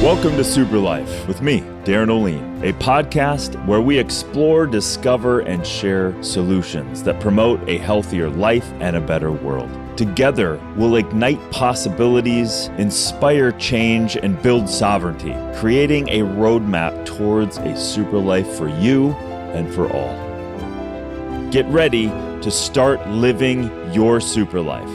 Welcome to SuperLife with me, Darren Oline, a podcast where we explore, discover, and share solutions that promote a healthier life and a better world. Together, we'll ignite possibilities, inspire change, and build sovereignty, creating a roadmap towards a super life for you and for all. Get ready to start living your super life.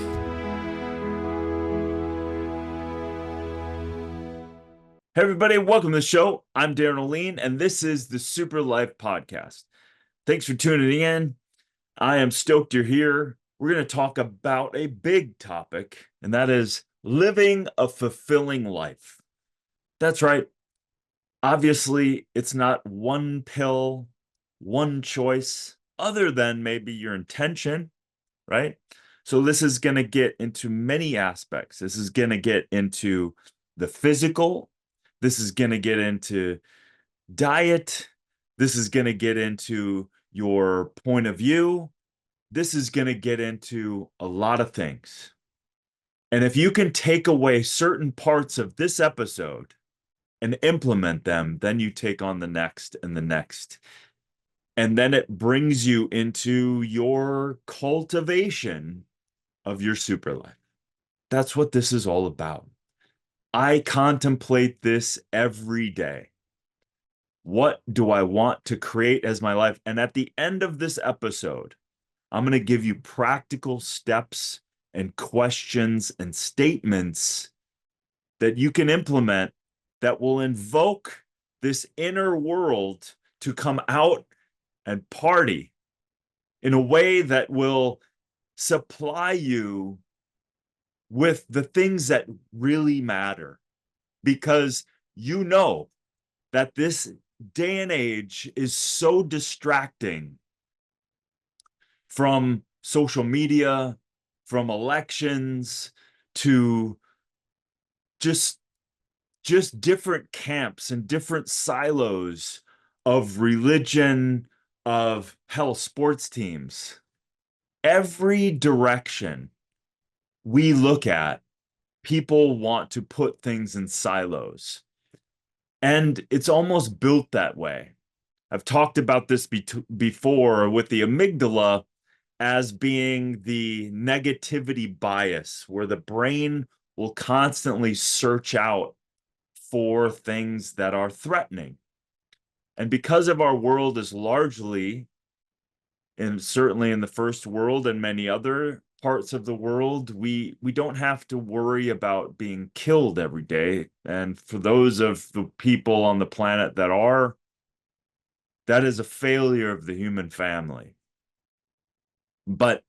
Hey everybody, welcome to the show. I'm Darren Oline, and this is the SuperLife podcast. Thanks for tuning in. I am stoked you're here. We're going to talk about a big topic, and that is living a fulfilling life. That's right. Obviously, it's not one pill, one choice, other than maybe your intention, right? So this is going to get into many aspects. This is going to get into the physical. This is going to get into diet. This is going to get into your point of view. This is going to get into a lot of things. And if you can take away certain parts of this episode and implement them, then you take on the next and the next. And then it brings you into your cultivation of your super life. That's what this is all about. I contemplate this every day. What do I want to create as my life? And at the end of this episode, I'm going to give you practical steps and questions and statements that you can implement that will invoke this inner world to come out and party in a way that will supply you with the things that really matter, because you know that this day and age is so distracting, from social media, from elections, to just different camps and different silos of religion, of hell, sports teams. Every direction we look at, people want to put things in silos. And it's almost built that way. I've talked about this before with the amygdala as being the negativity bias, where the brain will constantly search out for things that are threatening. And because of our world is largely, and certainly in the first world and many other parts of the world, we don't have to worry about being killed every day. And for those of the people on the planet that are, that is a failure of the human family. But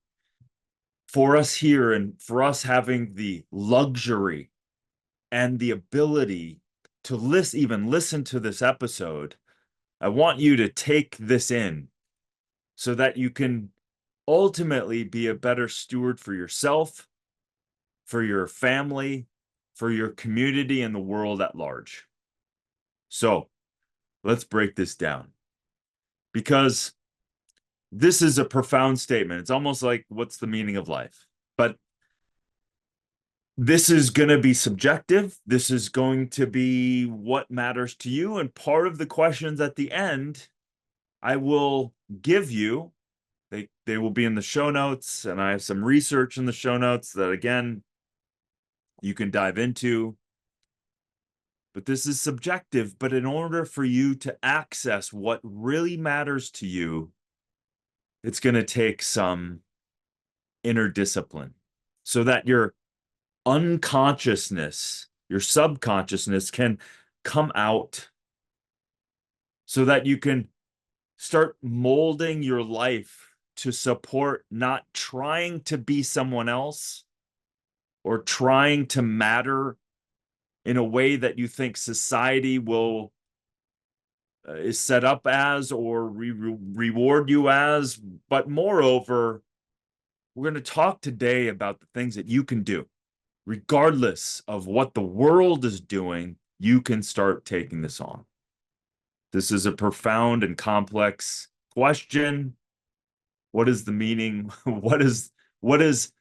for us here, and for us having the luxury and the ability to even listen to this episode, I want you to take this in so that you can ultimately be a better steward for yourself, for your family, for your community, and the world at large. So let's break this down, because this is a profound statement. It's almost like, what's the meaning of life? But this is going to be subjective. This is going to be what matters to you. And part of the questions at the end, I will give you. They will be in the show notes, and I have some research in the show notes that, again, you can dive into. But this is subjective. But in order for you to access what really matters to you, it's going to take some inner discipline, so that your unconsciousness, your subconsciousness can come out, so that you can start molding your life to support not trying to be someone else or trying to matter in a way that you think society will is set up as, or reward you as. But moreover, we're going to talk today about the things that you can do. Regardless of what the world is doing, you can start taking this on. This is a profound and complex question. What is the meaning? What is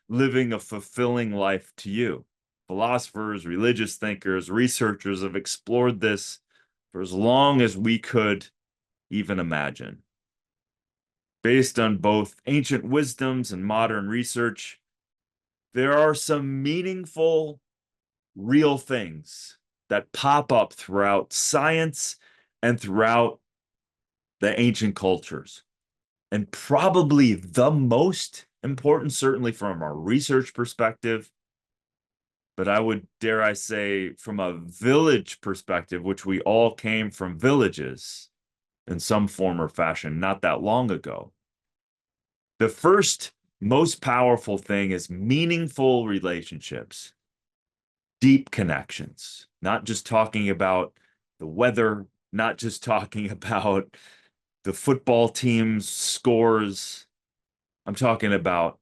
living a fulfilling life to you? philosophers, religious thinkers, researchers have explored this for as long as we could even imagine. Based on both ancient wisdoms and modern research, there are some meaningful, real things that pop up throughout science and throughout the ancient cultures. And probably the most important, certainly from a research perspective, but I would dare I say from a village perspective, which we all came from villages in some form or fashion not that long ago. The first most powerful thing is meaningful relationships, deep connections, not just talking about the weather, not just talking about the football team's scores. I'm talking about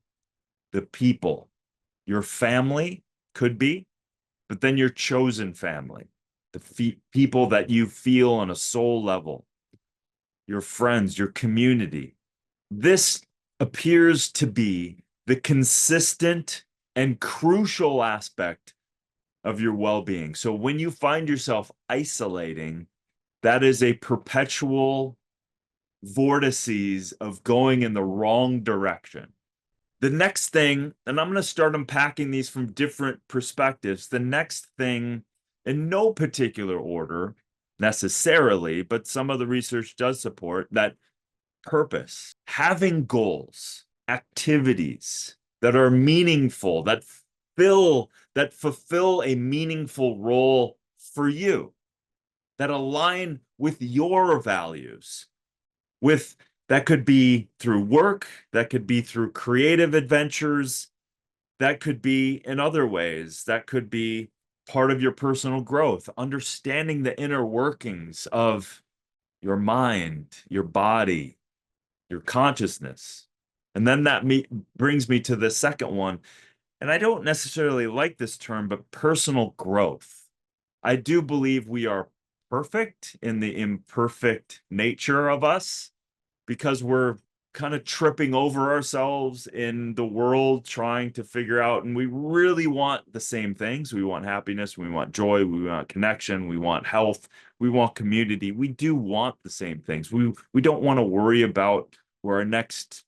the people. Your family could be, but then your chosen family, the people that you feel on a soul level, your friends, your community. This appears to be the consistent and crucial aspect of your well-being. So when you find yourself isolating, that is a perpetual vortices of going in the wrong direction. The next thing, and I'm going to start unpacking these from different perspectives. The next thing, in no particular order necessarily, but some of the research does support that purpose, having goals, activities that are meaningful, that fulfill a meaningful role for you, that align with your values, with that could be through work, that could be through creative adventures, that could be in other ways, that could be part of your personal growth, understanding the inner workings of your mind, your body, your consciousness. And then that brings me to the second one. And I don't necessarily like this term, but personal growth. I do believe we are perfect in the imperfect nature of us, because we're kind of tripping over ourselves in the world trying to figure out, and we really want the same things. We want happiness, we want joy, we want connection, we want health, we want community. We do want the same things. We don't want to worry about where our next,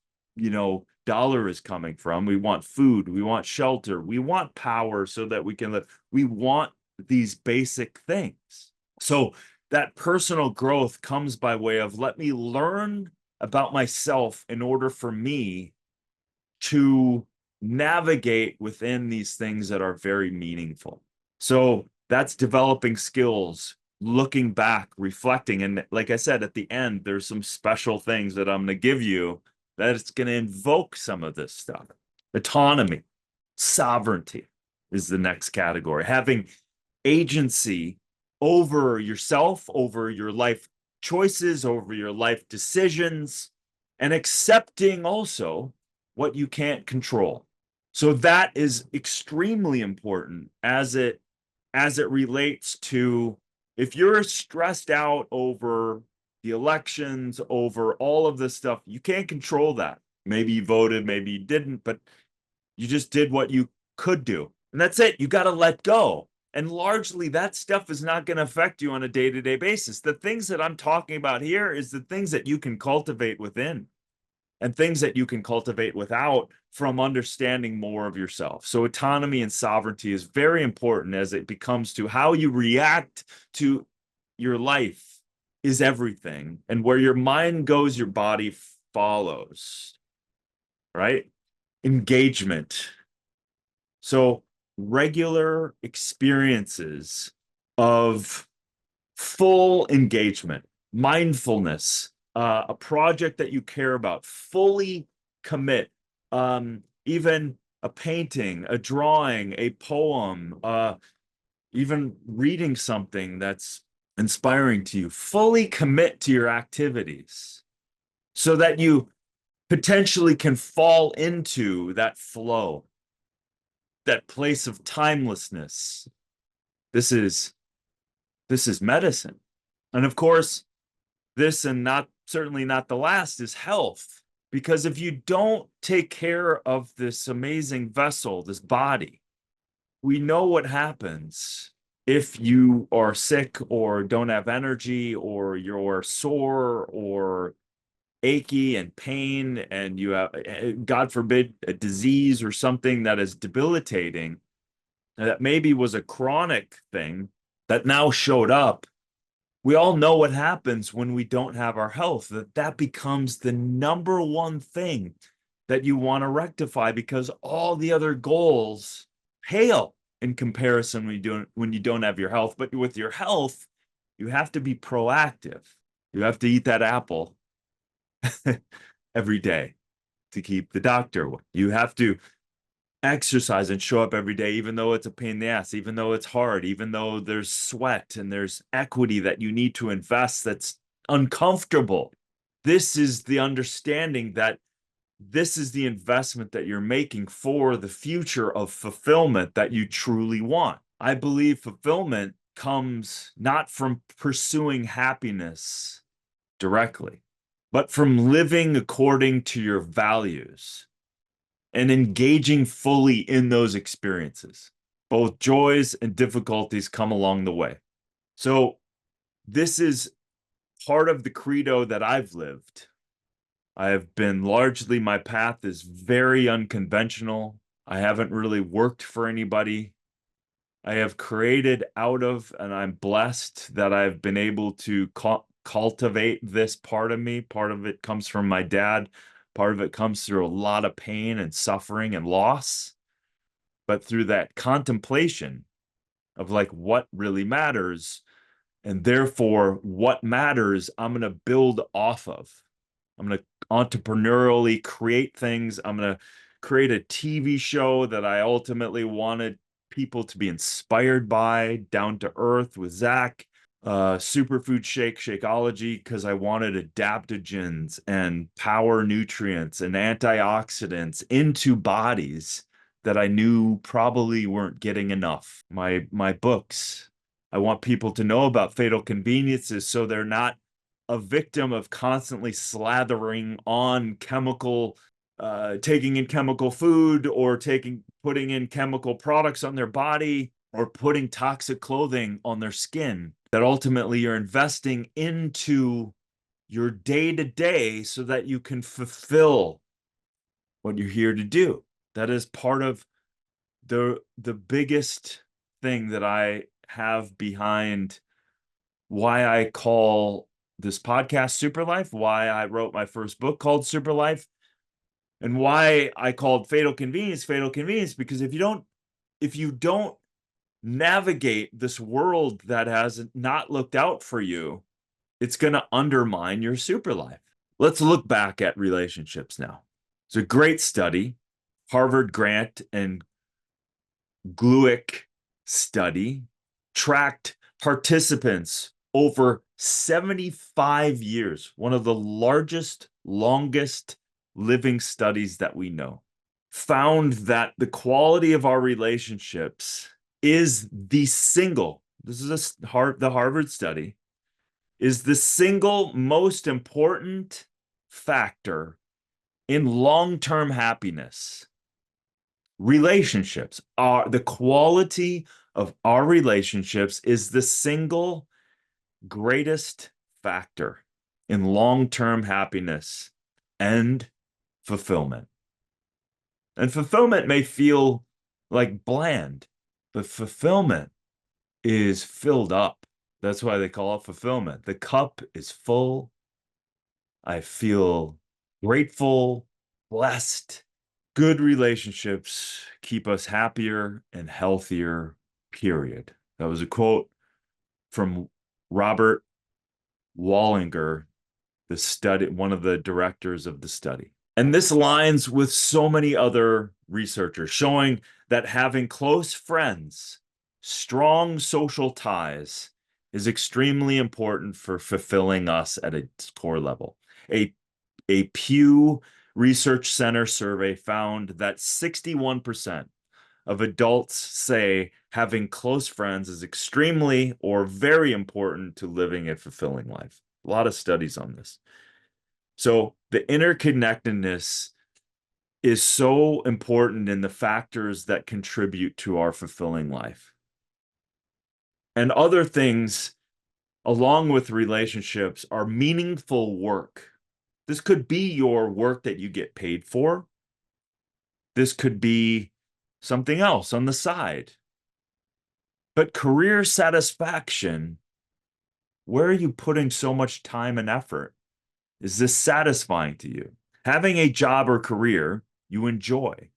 dollar is coming from. We want food, we want shelter, we want power so that we can live. We want these basic things. So that personal growth comes by way of, let me learn about myself in order for me to navigate within these things that are very meaningful. So that's developing skills, looking back, reflecting. And like I said, at the end, there's some special things that I'm going to give you that it's going to invoke some of this stuff. Autonomy, sovereignty is the next category. Having agency over yourself, over your life choices, over your life decisions, and accepting also what you can't control. So that is extremely important as it relates to, if you're stressed out over the elections, over all of this stuff, you can't control that. Maybe you voted, maybe you didn't, but you just did what you could do. And that's it. You got to let go. And largely that stuff is not going to affect you on a day-to-day basis. The things that I'm talking about here is the things that you can cultivate within, and things that you can cultivate without, from understanding more of yourself. So autonomy and sovereignty is very important as it becomes to how you react to your life is everything. And where your mind goes, your body follows, right? Engagement. So regular experiences of full engagement, mindfulness, a project that you care about, fully commit, even a painting, a drawing, a poem, even reading something that's inspiring to you, fully commit to your activities so that you potentially can fall into that flow, that place of timelessness. This is medicine. And of course, this, and not certainly not the last, is health. Because if you don't take care of this amazing vessel, this body, we know what happens if you are sick or don't have energy or you're sore or achy and pain and you have, God forbid, a disease or something that is debilitating, that maybe was a chronic thing that now showed up. We all know what happens when we don't have our health, that becomes the number one thing that you want to rectify because all the other goals pale in comparison when you don't have your health. But with your health, you have to be proactive. You have to eat that apple every day to keep the doctor away. You have to exercise and show up every day, even though it's a pain in the ass, even though it's hard, even though there's sweat and there's equity that you need to invest that's uncomfortable. This is the understanding that this is the investment that you're making for the future of fulfillment that you truly want. I believe fulfillment comes not from pursuing happiness directly, but from living according to your values and engaging fully in those experiences. Both joys and difficulties come along the way. So this is part of the credo that I've lived. I have been largely, my path is very unconventional. I haven't really worked for anybody. I have created out of, and I'm blessed that I've been able to cultivate this part of me. Part of it comes from my dad. Part of it comes through a lot of pain and suffering and loss. But through that contemplation of like what really matters, and therefore what matters, I'm going to build off of. I'm going to entrepreneurially create things. I'm going to create a TV show that I ultimately wanted people to be inspired by, down to earth with Zach, superfood shake, Shakeology, because I wanted adaptogens and power nutrients and antioxidants into bodies that I knew probably weren't getting enough. My books, I want people to know about fatal conveniences so they're not a victim of constantly slathering on chemical, taking in chemical food or putting in chemical products on their body or putting toxic clothing on their skin, that ultimately you're investing into your day to day so that you can fulfill what you're here to do. That is part of the biggest thing that I have behind why I call this podcast Super Life, why I wrote my first book called Super Life, and why I called Fatal Convenience, because if you don't navigate this world that has not looked out for you, it's going to undermine your super life. Let's look back at relationships now. It's a great study, Harvard Grant and Gluick study, tracked participants over 75 years, one of the largest, longest living studies that we know, found that the quality of our relationships is the Harvard study, is the single most important factor in long-term happiness. Relationships are the quality of our relationships is the single greatest factor in long-term happiness and fulfillment. And fulfillment may feel like bland, but fulfillment is filled up. That's why they call it fulfillment. The cup is full. I feel grateful, blessed. Good relationships keep us happier and healthier, period. That was a quote from Robert Wallinger, one of the directors of the study. And this aligns with so many other researchers, showing that having close friends, strong social ties, is extremely important for fulfilling us at its core level. A Pew Research Center survey found that 61% of adults say having close friends is extremely or very important to living a fulfilling life. A lot of studies on this. So the interconnectedness is so important in the factors that contribute to our fulfilling life. And other things, along with relationships, are meaningful work. This could be your work that you get paid for. This could be something else on the side. But career satisfaction, where are you putting so much time and effort? Is this satisfying to you? Having a job or career you enjoy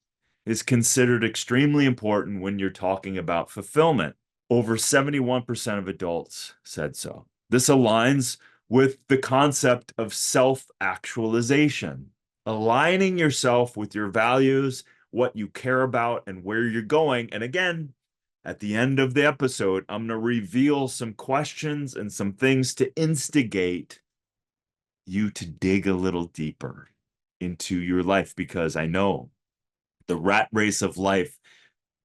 is considered extremely important when you're talking about fulfillment. Over 71% of adults said so. This aligns with the concept of self-actualization, aligning yourself with your values, what you care about, and where you're going. And again, at the end of the episode, I'm going to reveal some questions and some things to instigate you to dig a little deeper into your life, because I know the rat race of life,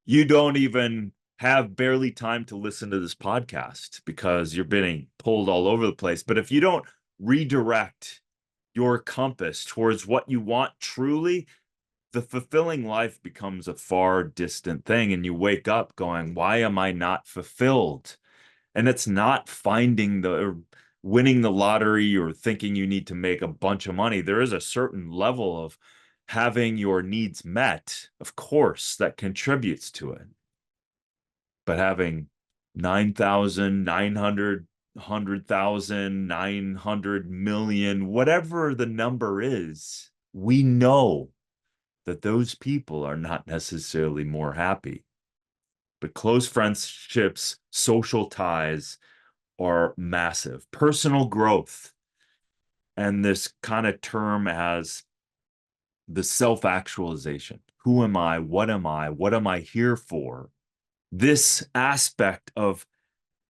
you don't even have barely time to listen to this podcast because you're being pulled all over the place. But if you don't redirect your compass towards what you want truly, the fulfilling life becomes a far distant thing. And you wake up going, why am I not fulfilled? And it's not finding the winning the lottery or thinking you need to make a bunch of money. There is a certain level of having your needs met, of course, that contributes to it. But having 9,000, 900, 100,000, 900 million, whatever the number is, we know that those people are not necessarily more happy. But close friendships, social ties are massive. Personal growth, and this kind of term as the self-actualization. Who am I? What am I? What am I here for? This aspect of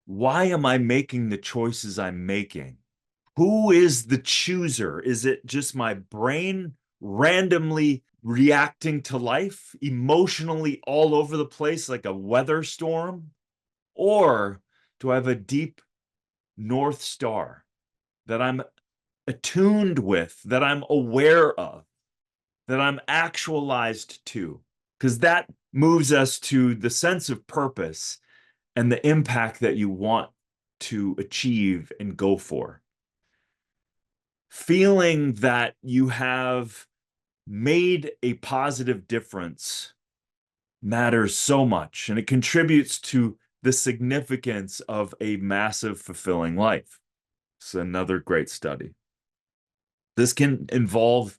why am I making the choices I'm making? Who is the chooser? Is it just my brain randomly reacting to life, emotionally all over the place like a weather storm? Or do I have a deep North Star that I'm attuned with, that I'm aware of, that I'm actualized to? Because that moves us to the sense of purpose and the impact that you want to achieve and go for. Feeling that you have made a positive difference matters so much, and it contributes to the significance of a massive, fulfilling life. It's another great study. This can involve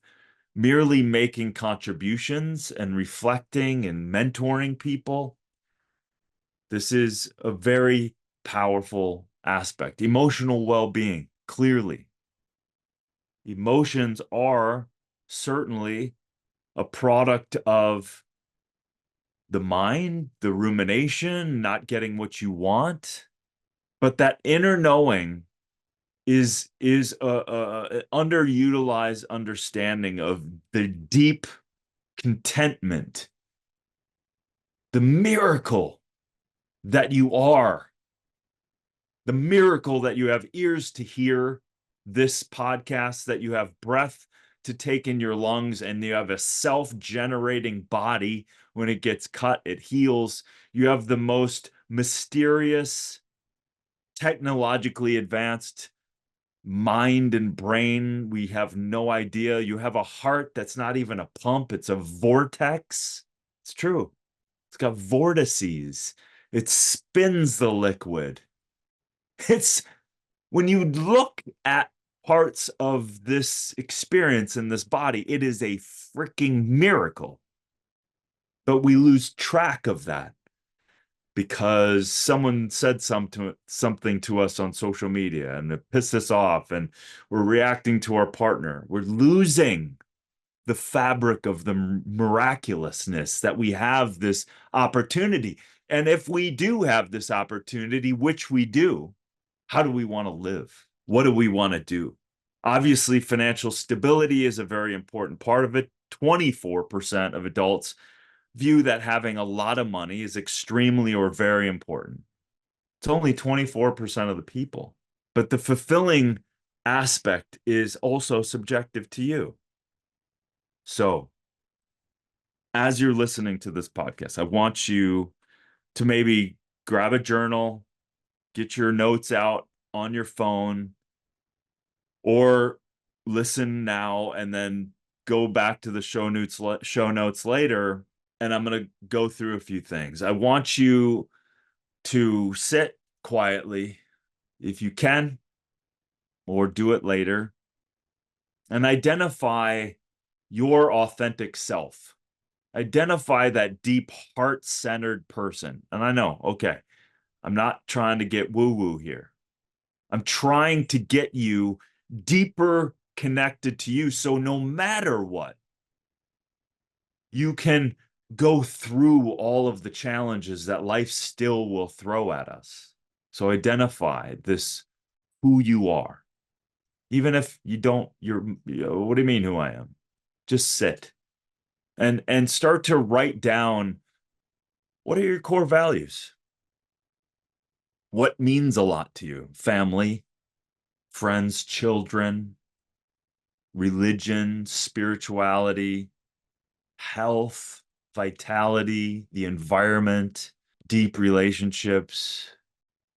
merely making contributions and reflecting and mentoring people. This is a very powerful aspect. Emotional well-being, clearly. Emotions are certainly a product of the mind, the rumination, not getting what you want. But that inner knowing is a underutilized understanding of the deep contentment, the miracle that you are, the miracle that you have ears to hear this podcast, that you have breath to take in your lungs, and you have a self-generating body. When it gets cut, it heals. You have the most mysterious, technologically advanced mind and brain. We have no idea. You have a heart that's not even a pump, it's a vortex. It's true. It's got vortices. It spins the liquid. It's when you look at parts of this experience in this body, it is a freaking miracle. But we lose track of that because someone said something to us on social media and it pissed us off, and we're reacting to our partner. We're losing the fabric of the miraculousness that we have this opportunity. And if we do have this opportunity, which we do, how do we want to live? What do we want to do? Obviously, financial stability is a very important part of it. 24% of adults view that having a lot of money is extremely or very important. It's only 24% of the people. But the fulfilling aspect is also subjective to you. So as you're listening to this podcast, I want you to maybe grab a journal, get your notes out on your phone, or listen now and then go back to the show notes later, and I'm going to go through a few things. I want you to sit quietly if you can, or do it later, and identify your authentic self. Identify that deep heart-centered person. And I know, okay, I'm not trying to get woo-woo here. I'm trying to get you deeper connected to you. So no matter what, you can go through all of the challenges that life still will throw at us. So identify this, who you are. Even if you don't, what do you mean who I am? Just sit and start to write down, what are your core values? What means a lot to you? Family, friends, children, religion, spirituality, health, vitality, the environment, deep relationships,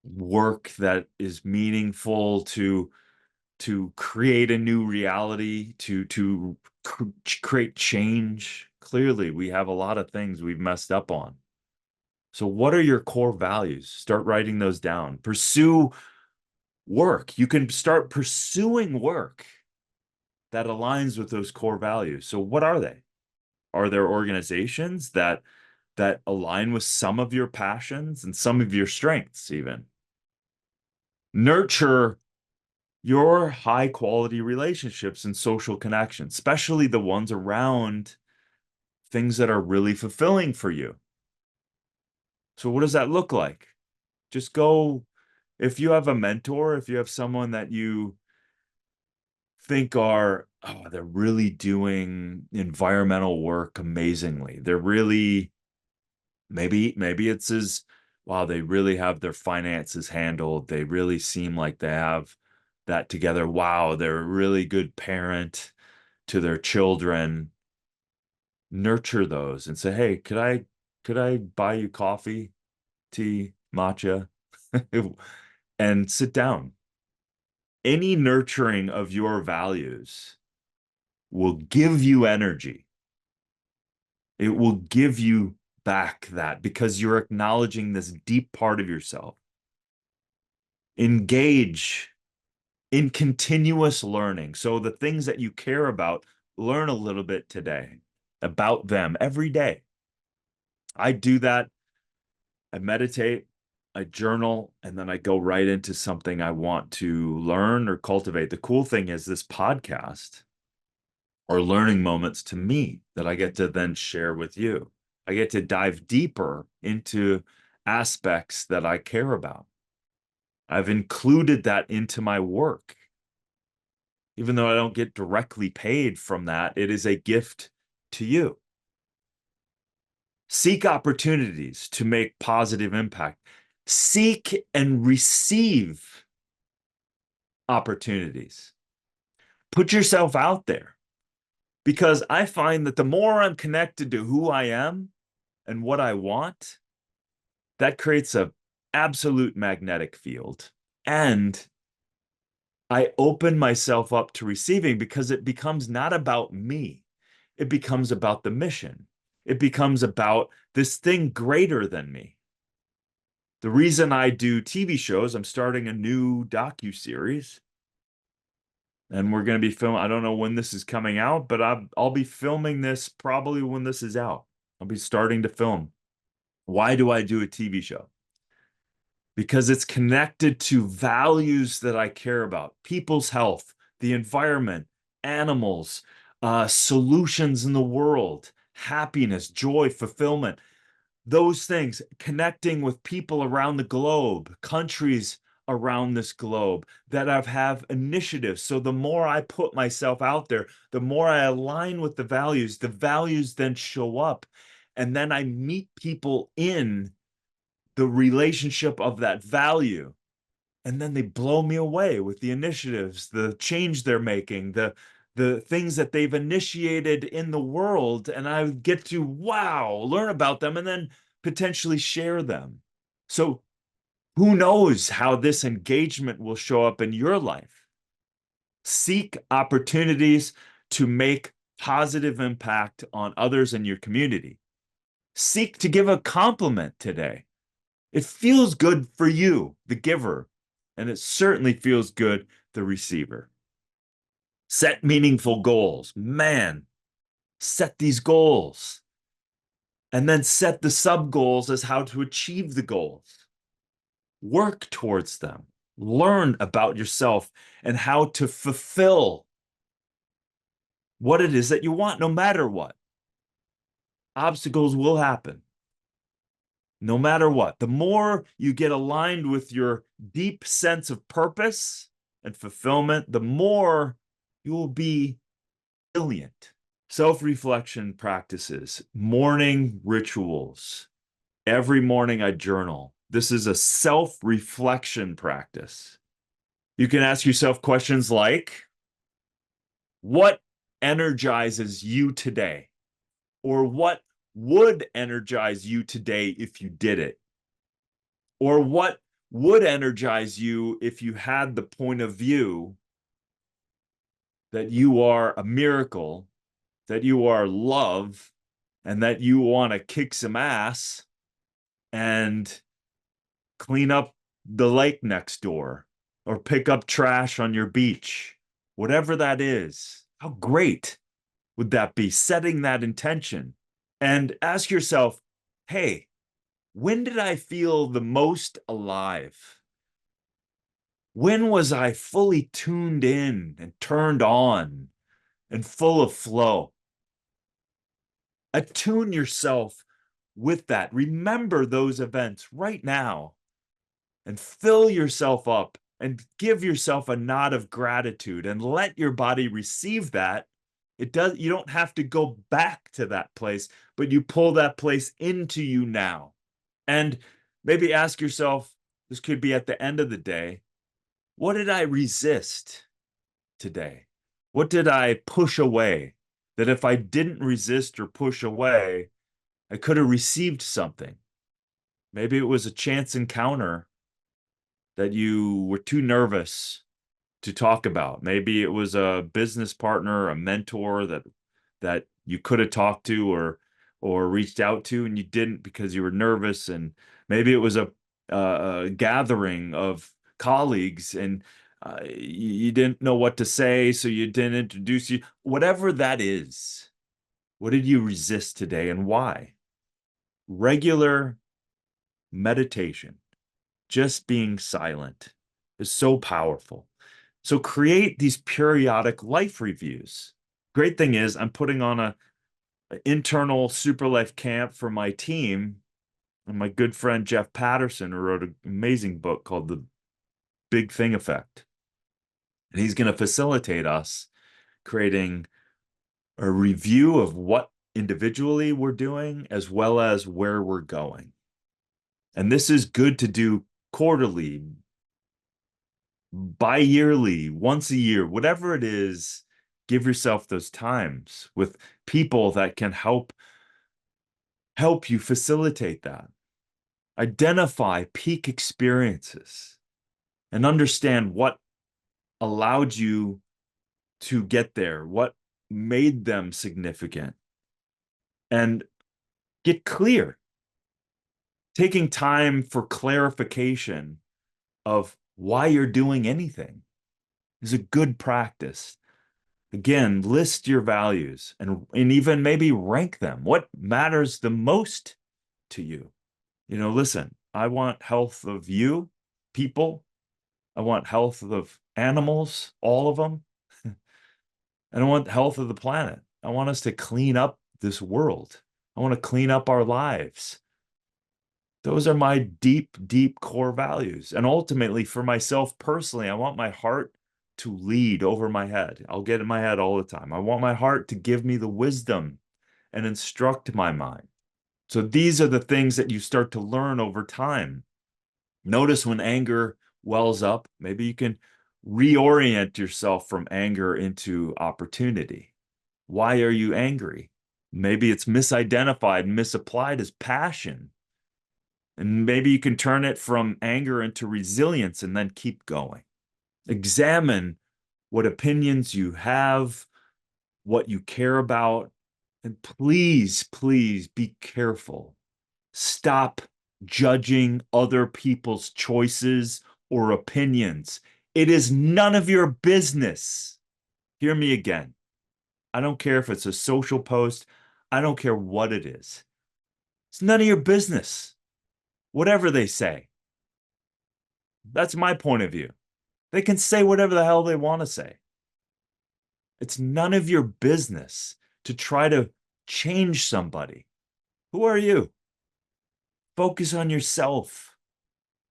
work that is meaningful to create a new reality, to create change. Clearly, we have a lot of things we've messed up on. So what are your core values? Start writing those down. Pursue work. You can start pursuing work that aligns with those core values. So what are they? Are there organizations that align with some of your passions and some of your strengths even? Nurture your high quality relationships and social connections, especially the ones around things that are really fulfilling for you. So what does that look like? Just go, if you have a mentor, if you have someone that you think are, oh, they're really doing environmental work amazingly. They're really, maybe it's as, wow, they really have their finances handled. They really seem like they have that together. Wow, they're a really good parent to their children. Nurture those and say, hey, could I buy you coffee, tea, matcha? And sit down. Any nurturing of your values will give you energy. It will give you back that, because you're acknowledging this deep part of yourself. Engage in continuous learning. So the things that you care about, learn a little bit today about them every day. I do that. I meditate, I journal, and then I go right into something I want to learn or cultivate. The cool thing is this podcast are learning moments to me that I get to then share with you. I get to dive deeper into aspects that I care about. I've included that into my work. Even though I don't get directly paid from that, it is a gift to you. Seek opportunities to make positive impact. Seek and receive opportunities. Put yourself out there, because I find that the more I'm connected to who I am and what I want, that creates a absolute magnetic field. And I open myself up to receiving, because it becomes not about me. It becomes about the mission. It becomes about this thing greater than me. The reason I do TV shows, I'm starting a new docu-series, and we're going to be filming. I don't know when this is coming out, but I'll be filming this probably when this is out. I'll be starting to film. Why do I do a TV show? Because it's connected to values that I care about: people's health, the environment, animals, solutions in the world, happiness, joy, fulfillment. Those things, connecting with people around the globe, countries around this globe that have initiatives. So the more I put myself out there, the more I align with the values then show up. And then I meet people in the relationship of that value. And then they blow me away with the initiatives, the change they're making, the things that they've initiated in the world, and I get to, wow, learn about them and then potentially share them. So who knows how this engagement will show up in your life? Seek opportunities to make positive impact on others in your community. Seek to give a compliment today. It feels good for you, the giver, and it certainly feels good, the receiver. Set meaningful goals. Man, set these goals. And then set the sub goals as how to achieve the goals. Work towards them. Learn about yourself and how to fulfill what it is that you want, no matter what. Obstacles will happen, no matter what. The more you get aligned with your deep sense of purpose and fulfillment, the more you will be resilient. Self-reflection practices, morning rituals. Every morning I journal. This is a self-reflection practice. You can ask yourself questions like, what energizes you today? Or what would energize you today if you did it? Or what would energize you if you had the point of view that you are a miracle, that you are love, and that you want to kick some ass and clean up the lake next door or pick up trash on your beach, whatever that is. How great would that be, setting that intention? And ask yourself, hey, when did I feel the most alive? When was I fully tuned in and turned on and full of flow? Attune yourself with that. Remember those events right now and fill yourself up and give yourself a nod of gratitude and let your body receive that. You don't have to go back to that place, but you pull that place into you now. And maybe ask yourself, this could be at the end of the day, what did I resist today? What did I push away that if I didn't resist or push away, I could have received something? Maybe it was a chance encounter that you were too nervous to talk about. Maybe it was a business partner, a mentor that you could have talked to or reached out to and you didn't because you were nervous. And maybe it was a gathering of colleagues and you didn't know what to say, so you didn't introduce you. Whatever that is, what did you resist today and why? Regular meditation, just being silent, is so powerful. So create these periodic life reviews. Great thing is I'm putting on an internal SuperLife camp for my team, and my good friend Jeff Patterson, who wrote an amazing book called The Big Thing Effect. And he's going to facilitate us creating a review of what individually we're doing as well as where we're going. And this is good to do quarterly, bi-yearly, once a year, whatever it is. Give yourself those times with people that can help you facilitate that. Identify peak experiences and understand what allowed you to get there, what made them significant, and get clear. Taking time for clarification of why you're doing anything is a good practice. Again, list your values and even maybe rank them. What matters the most to you? Listen, I want health of you, people. I want health of animals, all of them. And I want health of the planet. I want us to clean up this world. I want to clean up our lives. Those are my deep, deep core values. And ultimately, for myself personally, I want my heart to lead over my head. I'll get in my head all the time. I want my heart to give me the wisdom and instruct my mind. So these are the things that you start to learn over time. Notice when anger wells up, maybe you can Reorient yourself from anger into opportunity. Why are you angry? Maybe it's misidentified, misapplied as passion. And maybe you can turn it from anger into resilience and then keep going. Examine what opinions you have, what you care about, and please, please be careful. Stop judging other people's choices or opinions. It is none of your business. Hear me again. I don't care if it's a social post. I don't care what it is. It's none of your business. Whatever they say. That's my point of view. They can say whatever the hell they want to say. It's none of your business to try to change somebody. Who are you? Focus on yourself.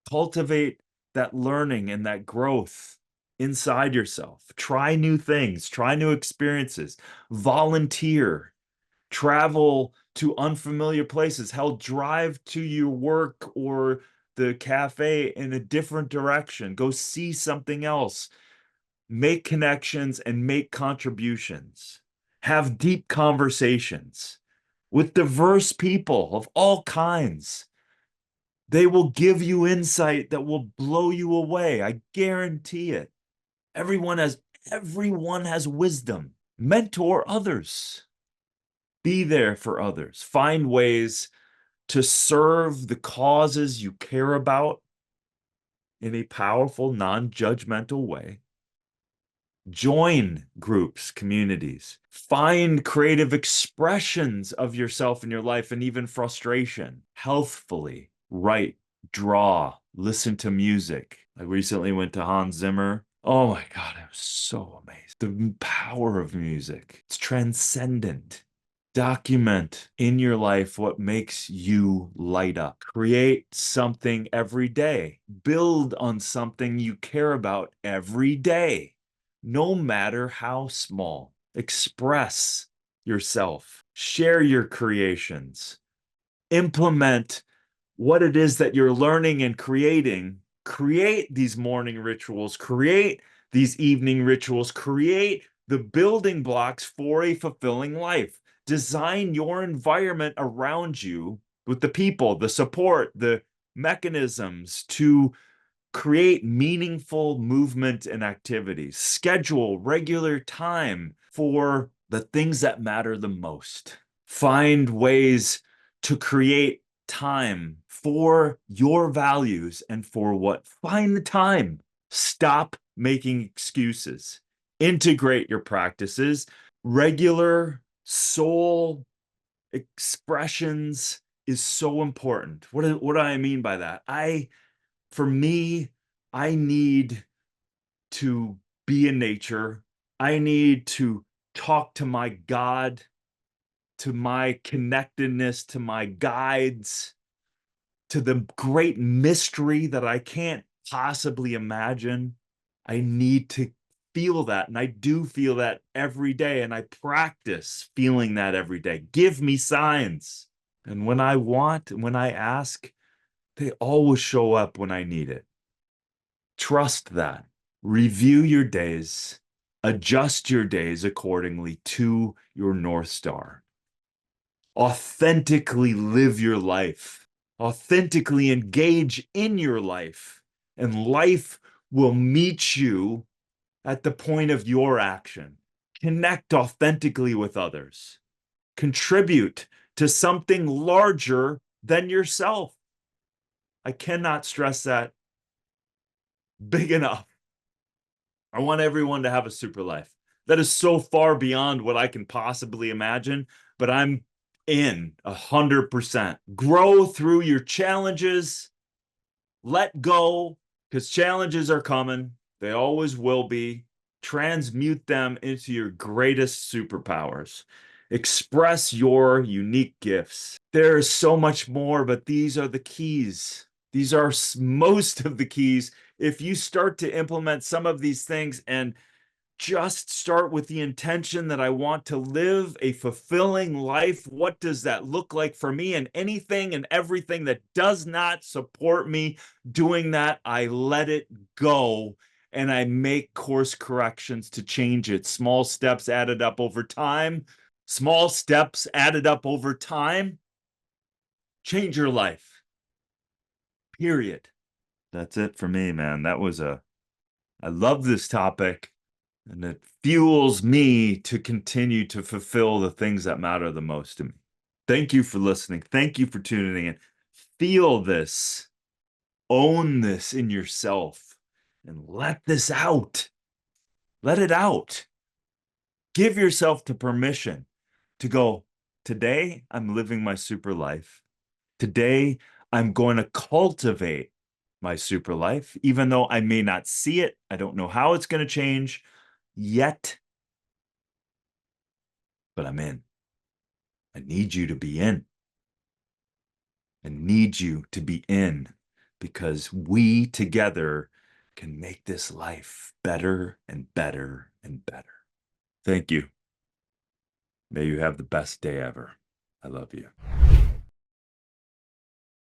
Cultivate that learning and that growth inside yourself. Try new things, try new experiences, volunteer, travel to unfamiliar places. Hell, drive to your work or the cafe in a different direction. Go see something else. Make connections and make contributions. Have deep conversations with diverse people of all kinds. They will give you insight that will blow you away. I guarantee it. Everyone has wisdom. Mentor others. Be there for others. Find ways to serve the causes you care about in a powerful, non-judgmental way. Join groups, communities. Find creative expressions of yourself in your life and even frustration. Healthfully write, draw, listen to music. I recently went to Hans Zimmer. Oh my God, it was so amazing. The power of music. It's transcendent. Document in your life what makes you light up. Create something every day. Build on something you care about every day, no matter how small. Express yourself. Share your creations. Implement what it is that you're learning and creating. Create these morning rituals. Create these evening rituals. Create the building blocks for a fulfilling life. Design your environment around you with the people, the support, the mechanisms to create meaningful movement and activities. Schedule regular time for the things that matter the most. Find ways to create time for your values and for what. Find the time. Stop making excuses. Integrate your practices. Regular soul expressions is so important. What do I mean by that? For me, I need to be in nature. I need to talk to my God, to my connectedness, to my guides, to the great mystery that I can't possibly imagine. I need to feel that. And I do feel that every day. And I practice feeling that every day. Give me signs. And when I ask, they always show up when I need it. Trust that. Review your days. Adjust your days accordingly to your North Star. Authentically live your life. Authentically engage in your life. And life will meet you at the point of your action. Connect authentically with others. Contribute to something larger than yourself. I cannot stress that big enough. I want everyone to have a super life. That is so far beyond what I can possibly imagine, but I'm in 100%. Grow through your challenges. Let go, because challenges are coming. They always will be. Transmute them into your greatest superpowers. Express your unique gifts. There is so much more, but these are the keys. These are most of the keys. If you start to implement some of these things and just start with the intention that I want to live a fulfilling life, what does that look like for me? And anything and everything that does not support me doing that, I let it go and I make course corrections to change it. Small steps added up over time. Small steps added up over time. Change your life. Period. That's it for me, man. I love this topic, and it fuels me to continue to fulfill the things that matter the most to me. Thank you for listening. Thank you for tuning in. Feel this, own this in yourself, and let this out. Let it out. Give yourself the permission to go, today I'm living my super life. Today I'm going to cultivate my super life, even though I may not see it. I don't know how it's going to change yet, but I'm in. I need you to be in. I need you to be in because we together can make this life better and better and better. Thank you. May you have the best day ever. I love you.